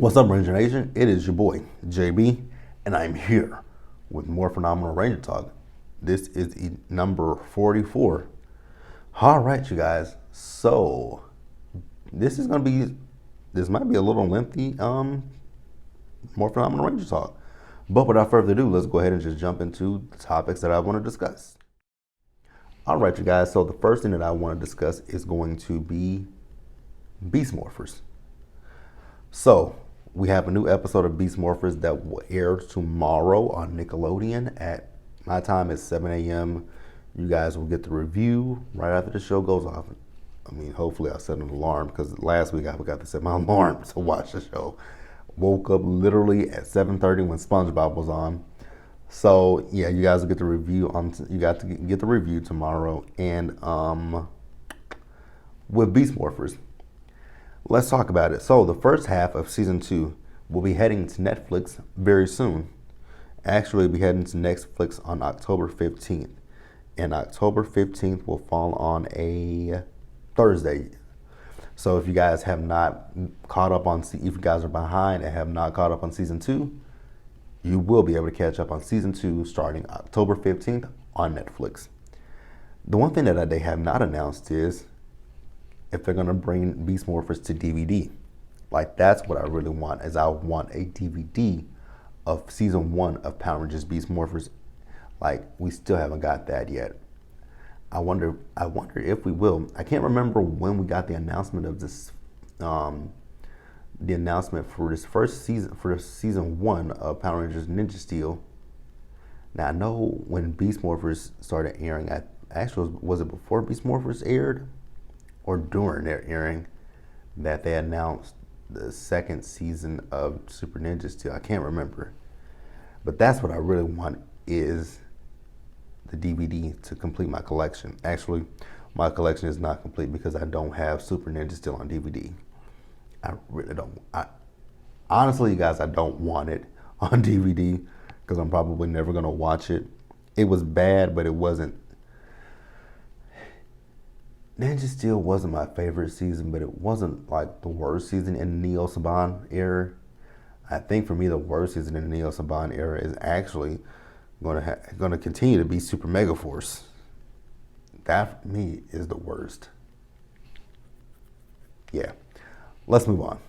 What's up, Ranger Nation? It is your boy, JB, and I'm here with Morphinominal Ranger Talk. This is number 44. All right, you guys. So, this might be a little lengthy, Morphinominal Ranger Talk. But without further ado, let's go ahead and just jump into the topics that I want to discuss. All right, you guys. So, the first thing that I want to discuss is going to be Beast Morphers. So, we have a new episode of Beast Morphers that will air tomorrow on Nickelodeon at my time is 7 a.m. You guys will get the review right after the show goes off. I mean, hopefully I'll set an alarm because last week I forgot to set my alarm to watch the show. Woke up literally at 7:30 when SpongeBob was on. So yeah, you guys will get the review you got to get the review tomorrow and with Beast Morphers. Let's talk about it. So the first half of season 2 will be heading to Netflix very soon. Actually, we'll be heading to Netflix on October 15th. And October 15th will fall on a Thursday. So if you guys have not caught up on, if you guys are behind and have not caught up on season 2, you will be able to catch up on season 2 starting October 15th on Netflix. The one thing that they have not announced is if they're going to bring Beast Morphers to DVD. Like, that's what I really want, is I want a DVD of season 1 of Power Rangers Beast Morphers. Like, we still haven't got that yet. I wonder if we will. I can't remember when we got the announcement of this, the announcement for this first season, for season 1 of Power Rangers Ninja Steel. Now, I know when Beast Morphers started airing, was it before Beast Morphers aired? Or during their airing, that they announced the second season of Super Ninja Steel. I can't remember. But that's what I really want, is the DVD to complete my collection. Actually, my collection is not complete because I don't have Super Ninja Steel on DVD. I really don't. Honestly, you guys, I don't want it on DVD because I'm probably never going to watch it. It was bad, but it wasn't. Ninja Steel wasn't my favorite season, but it wasn't like the worst season in the Neo Saban era. I think for me, the worst season in the Neo Saban era is actually going to continue to be Super Mega Force. That for me is the worst. Yeah, let's move on.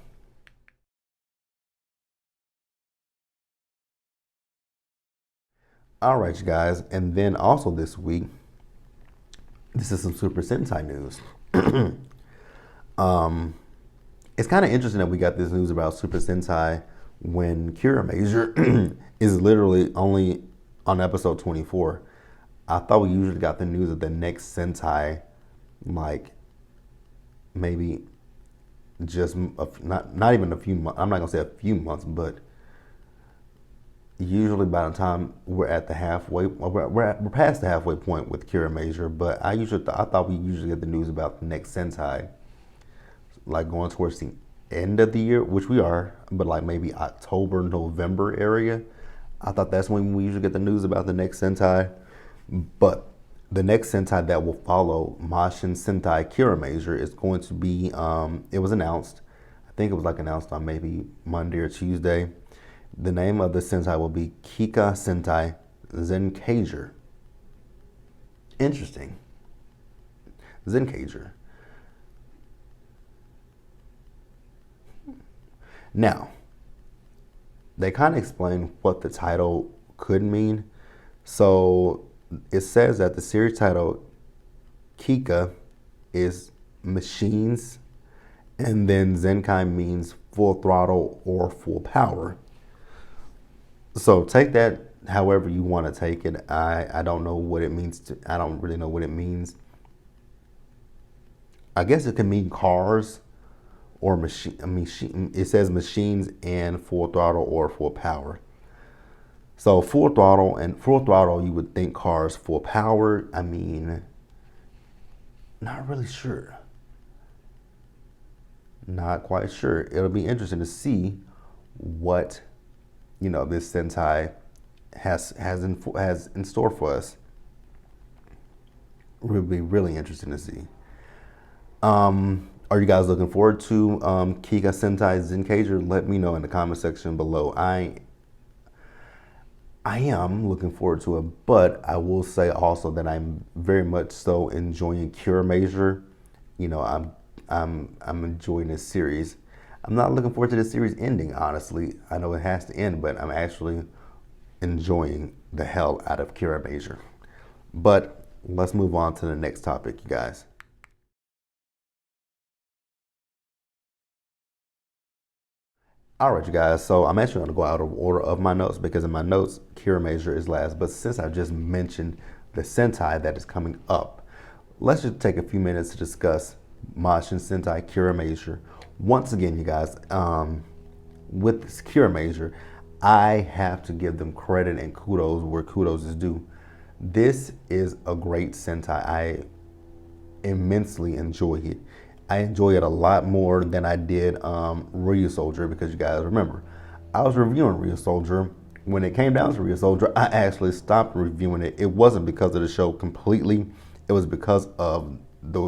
All right, you guys, and then also this week, this is some Super Sentai news. It's kind of interesting that we got this news about Super Sentai when Kiramager is literally only on episode 24. I thought we usually got the news of the next Sentai, like maybe just not even a few months. I'm not gonna say a few months, but usually by the time we're at the halfway, we're past the halfway point with Kiramager, but I thought we usually get the news about the next Sentai, like going towards the end of the year, which we are, but like maybe October, November area. I thought that's when we usually get the news about the next Sentai, but the next Sentai that will follow Mashin Sentai Kiramager is going to be, it was announced, I think it was like announced on maybe Monday or Tuesday. The name of the Sentai will be Kika Sentai Zenkager. Interesting. Zenkager. Now, they kind of explain what the title could mean. So it says that the series title Kika is machines, and then Zenkai means full throttle or full power. So take that however you want to take it. I don't know what it means. I don't really know what it means. I guess it can mean cars or machine. It says machines and full throttle or full power. So full throttle, you would think cars. Full power, I mean, not really sure. Not quite sure. It'll be interesting to see what, this Sentai has in store for us. It would be really interesting to see. Are you guys looking forward to Kika Sentai Zenkager? Let me know in the comment section below. I am looking forward to it, but I will say also that I'm very much so enjoying Kiramager. You know, I'm enjoying this series. I'm not looking forward to this series ending, honestly. I know it has to end, but I'm actually enjoying the hell out of Kiramager. But let's move on to the next topic, you guys. All right, you guys. So I'm actually going to go out of order of my notes because in my notes, Kiramager is last. But since I just mentioned the Sentai that is coming up, let's just take a few minutes to discuss Majin Sentai Kiramager. Once again, you guys, with this Kiramager, I have to give them credit and kudos where kudos is due. This is a great Sentai. I immensely enjoy it. I enjoy it a lot more than I did Ryusoulger because you guys remember, I was reviewing Ryusoulger. When it came down to Ryusoulger, I actually stopped reviewing it. It wasn't because of the show completely. It was because of the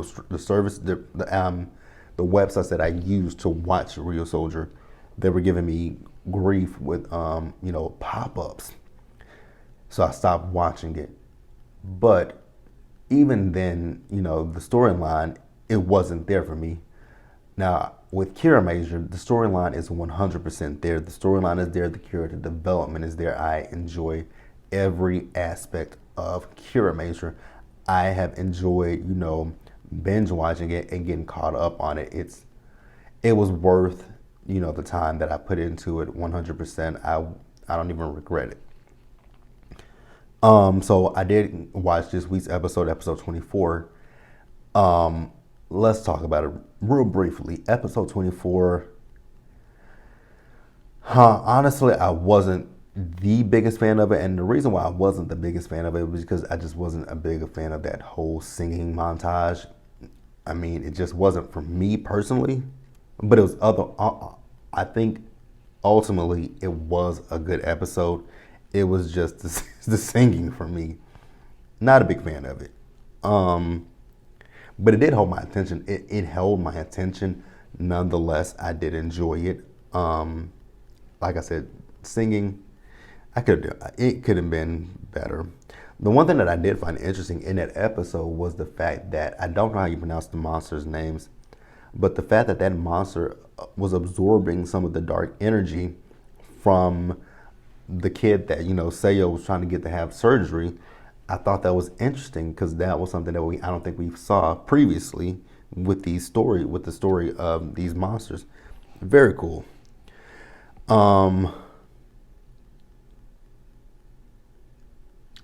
websites that I used to watch Ryusoulger. They were giving me grief with pop-ups. So I stopped watching it. But even then, the storyline, it wasn't there for me. Now, with Kiramager, the storyline is 100% there. The storyline is there. The character development is there. I enjoy every aspect of Kiramager. I have enjoyed, binge watching it and getting caught up on it. It was worth, the time that I put into it 100%. I don't even regret it. So I did watch this week's episode 24. Let's talk about it real briefly. Episode 24. Honestly, I wasn't the biggest fan of it, and the reason why I wasn't the biggest fan of it was because I just wasn't a big fan of that whole singing montage. I mean, it just wasn't for me personally, but it was other. I think ultimately it was a good episode. It was just the singing for me. Not a big fan of it. But it did hold my attention. It held my attention. Nonetheless, I did enjoy it. Like I said, singing, it could have been better. The one thing that I did find interesting in that episode was the fact that, I don't know how you pronounce the monsters' names, but the fact that that monster was absorbing some of the dark energy from the kid that, Seiyo was trying to get to have surgery. I thought that was interesting because that was something that I don't think we saw previously with the story of these monsters. Very cool.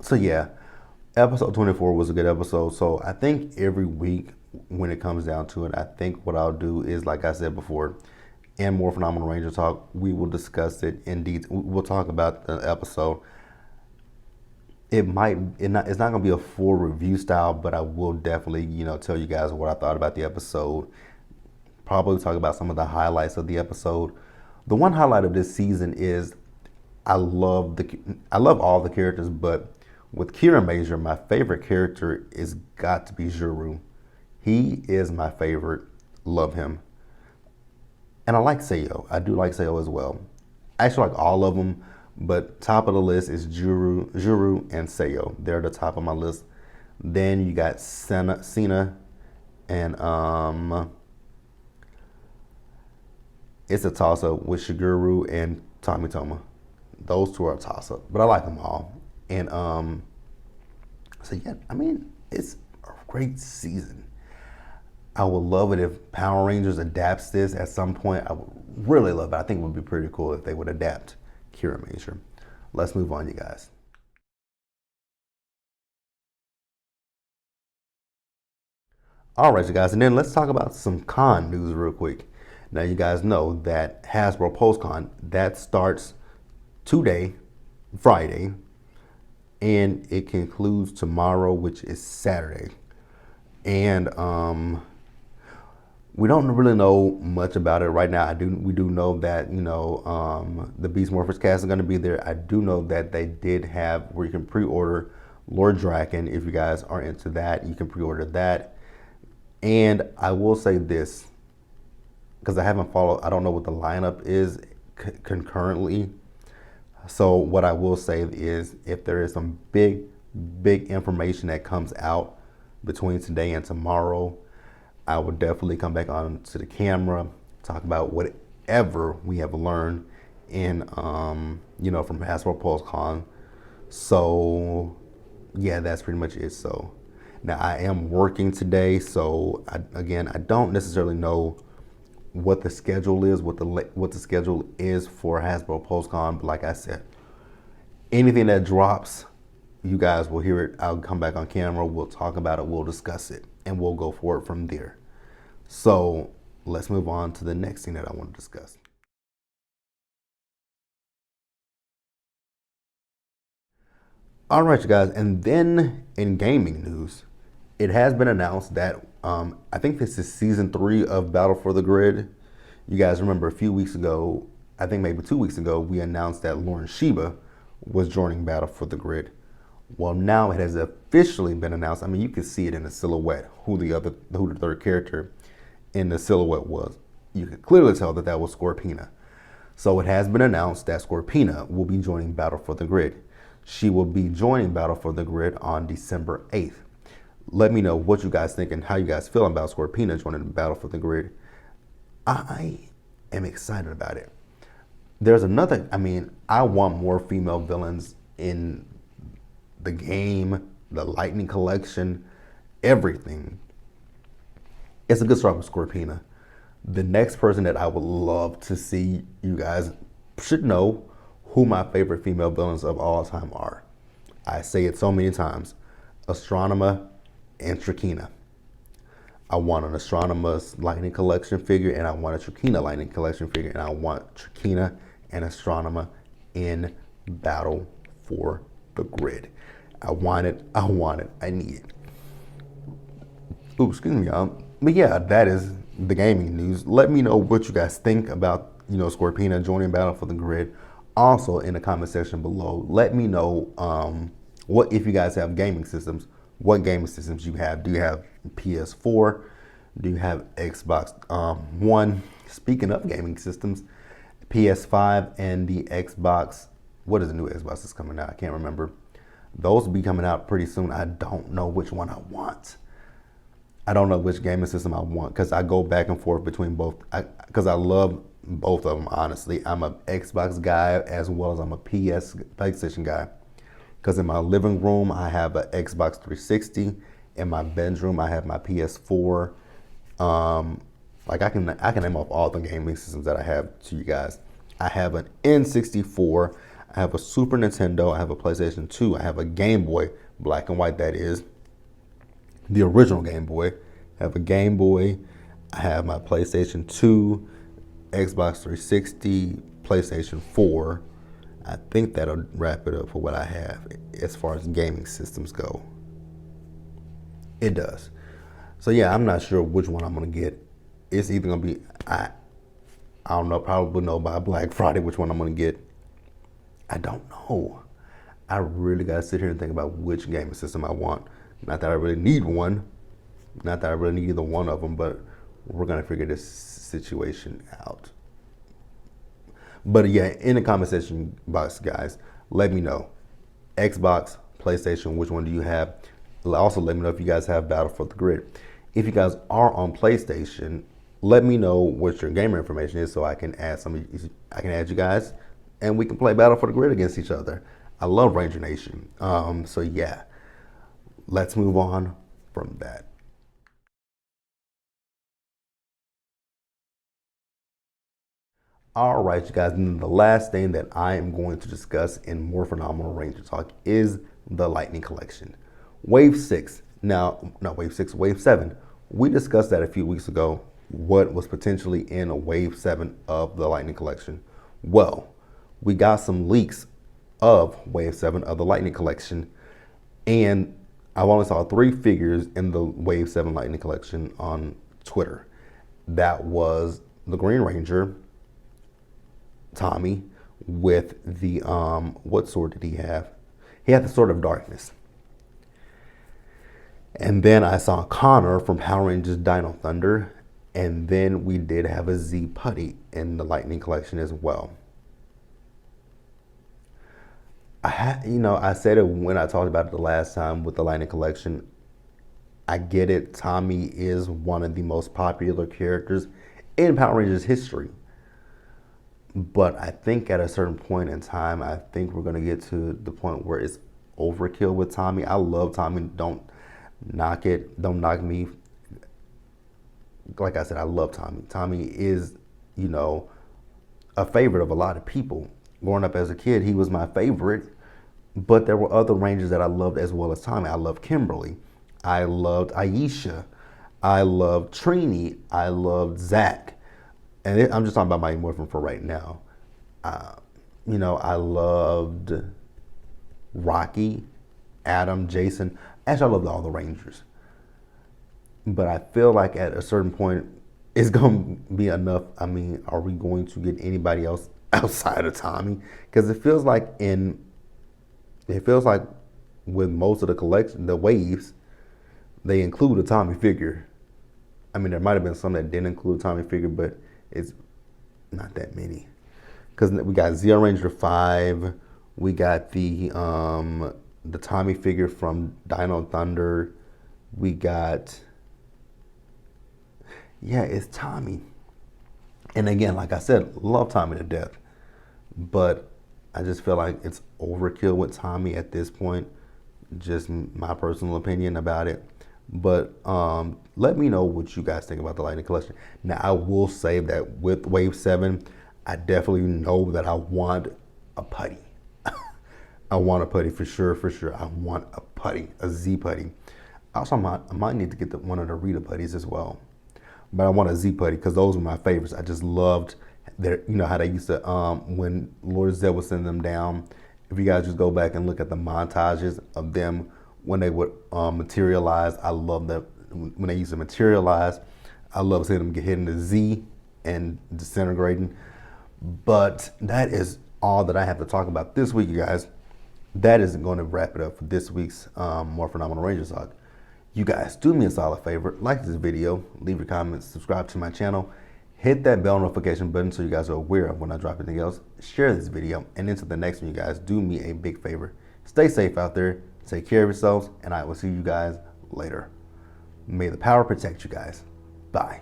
So yeah, episode 24 was a good episode. So I think every week when it comes down to it, I think what I'll do is, like I said before, in Morphinominal Ranger Talk, we will discuss it in detail. We'll talk about the episode. It's not going to be a full review style, but I will definitely, tell you guys what I thought about the episode. Probably talk about some of the highlights of the episode. The one highlight of this season is I love all the characters, but with Kiramager, my favorite character is got to be Juru. He is my favorite. Love him. And I like Seiyo. I do like Seiyo as well. I actually like all of them, but top of the list is Juru and Seiyo. They're the top of my list. Then you got Sina and it's a toss-up with Shiguru and Tomitoma. Those two are a toss-up, but I like them all. And so yeah, I mean, it's a great season. I would love it if Power Rangers adapts this at some point. I would really love it. I think it would be pretty cool if they would adapt Kiramager. Let's move on, you guys. All right, you guys, and then let's talk about some con news real quick. Now, you guys know that Hasbro PostCon, that starts today, Friday, and it concludes tomorrow, which is Saturday. And we don't really know much about it right now. We do know that the Beast Morphers cast is going to be there. I do know that they did have where you can pre-order Lord Draken. If you guys are into that, you can pre-order that. And I will say this: because I haven't followed. I don't know what the lineup is concurrently. So what I will say is, if there is some big information that comes out between today and tomorrow, I will definitely come back on to the camera, talk about whatever we have learned in, from Hasbro PulseCon. So yeah, that's pretty much it. So now I am working today, so I don't necessarily know what the schedule is, what the schedule is for Hasbro PulseCon. But like I said, anything that drops, you guys will hear it. I'll come back on camera. We'll talk about it. We'll discuss it, and we'll go forward from there. So let's move on to the next thing that I want to discuss. All right, you guys, and then in gaming news, it has been announced that I think this is season 3 of Battle for the Grid. You guys remember a few weeks ago, I think maybe 2 weeks ago, we announced that Lauren Sheba was joining Battle for the Grid. Well, now it has officially been announced. I mean, you can see it in the silhouette who the third character in the silhouette was. You can clearly tell that was Scorpina. So it has been announced that Scorpina will be joining Battle for the Grid. She will be joining Battle for the Grid on December 8th. Let me know what you guys think and how you guys feel about Scorpina joining Battle for the Grid. I am excited about it. There's another, I want more female villains in the game, the Lightning Collection, everything. It's a good start with Scorpina. The next person that I would love to see, you guys should know who my favorite female villains of all time are. I say it so many times. Astronema and Trakina. I want an Astronoma's Lightning Collection figure, and I want a Trakina Lightning Collection figure, and I want Trakina and Astronema in Battle for the Grid. I want it, I need it. Ooh, excuse me, y'all. But yeah, that is the gaming news. Let me know what you guys think about, Scorpina joining Battle for the Grid. Also in the comment section below, let me know what if you guys have gaming systems, what gaming systems you have. Do you have PS4? Do you have Xbox One? Speaking of gaming systems, PS5 and the Xbox, what is the new Xbox that's coming out? I can't remember. Those will be coming out pretty soon. I don't know which one I want. I don't know which gaming system I want because I go back and forth between both because I love both of them, honestly. I'm an Xbox guy as well as I'm a PlayStation guy. Because in my living room, I have an Xbox 360. In my bedroom, I have my PS4. I can name off all the gaming systems that I have to you guys. I have an N64. I have a Super Nintendo. I have a PlayStation 2. I have a Game Boy, black and white that is. The original Game Boy. I have a Game Boy. I have my PlayStation 2, Xbox 360, PlayStation 4. I think that'll wrap it up for what I have as far as gaming systems go. It does. So yeah, I'm not sure which one I'm gonna get. It's either gonna be I don't know, probably know by Black Friday which one I'm gonna get. I don't know. I really gotta sit here and think about which gaming system I want. Not that I really need one. Not that I really need either one of them, but we're gonna figure this situation out. But yeah, in the comment section box, guys, let me know. Xbox, PlayStation, which one do you have? Also, let me know if you guys have Battle for the Grid. If you guys are on PlayStation, let me know what your gamer information is so I can add add you guys, and we can play Battle for the Grid against each other. I love Ranger Nation. So yeah, let's move on from that. All right, you guys, and the last thing that I am going to discuss in Morphinominal Ranger Talk is the Lightning Collection. Wave 6, now, not Wave 6, Wave 7. We discussed that a few weeks ago, what was potentially in a Wave 7 of the Lightning Collection. Well, we got some leaks of Wave 7 of the Lightning Collection, and I only saw 3 figures in the Wave 7 Lightning Collection on Twitter. That was the Green Ranger, Tommy, with the, what sword did he have? He had the Sword of Darkness. And then I saw Connor from Power Rangers Dino Thunder. And then we did have a Z putty in the Lightning collection as well. I said it when I talked about it the last time with the Lightning collection. I get it. Tommy is one of the most popular characters in Power Rangers history. But I think at a certain point in time, I think we're going to get to the point where it's overkill with Tommy. I love Tommy. Don't knock it. Don't knock me. Like I said, I love Tommy. Tommy is, a favorite of a lot of people. Growing up as a kid, he was my favorite. But there were other Rangers that I loved as well as Tommy. I loved Kimberly. I loved Aisha. I loved Trini. I loved Zach. And I'm just talking about my Morphin for right now. I loved Rocky, Adam, Jason. Actually, I loved all the Rangers. But I feel like at a certain point, it's going to be enough. I mean, are we going to get anybody else outside of Tommy? Because it feels like with most of the collection, the waves, they include a Tommy figure. I mean, there might have been some that didn't include a Tommy figure, but it's not that many. Because we got Zeo Ranger 5, we got the Tommy figure from Dino Thunder, we got, it's Tommy. And again, like I said, love Tommy to death, but I just feel like it's overkill with Tommy at this point. Just my personal opinion about it. But let me know what you guys think about the Lightning collection. Now, I will say that with Wave 7, I definitely know that I want a putty. I want a putty for sure. I want a putty, a Z putty. Also, I might need to get one of the Rita putties as well. But I want a Z putty because those were my favorites. I just loved how they used to, when Lord Zed would send them down. If you guys just go back and look at the montages of them when they would materialize, I love that. When they used to materialize, I love seeing them get hit in the Z and disintegrating. But that is all that I have to talk about this week, you guys. That is going to wrap it up for this week's Morphinominal Ranger Talk. You guys, do me a solid favor, like this video, leave your comments, subscribe to my channel, hit that bell notification button so you guys are aware of when I drop anything else. Share this video, and into the next one, you guys, do me a big favor. Stay safe out there, take care of yourselves, and I will see you guys later. May the power protect you guys. Bye.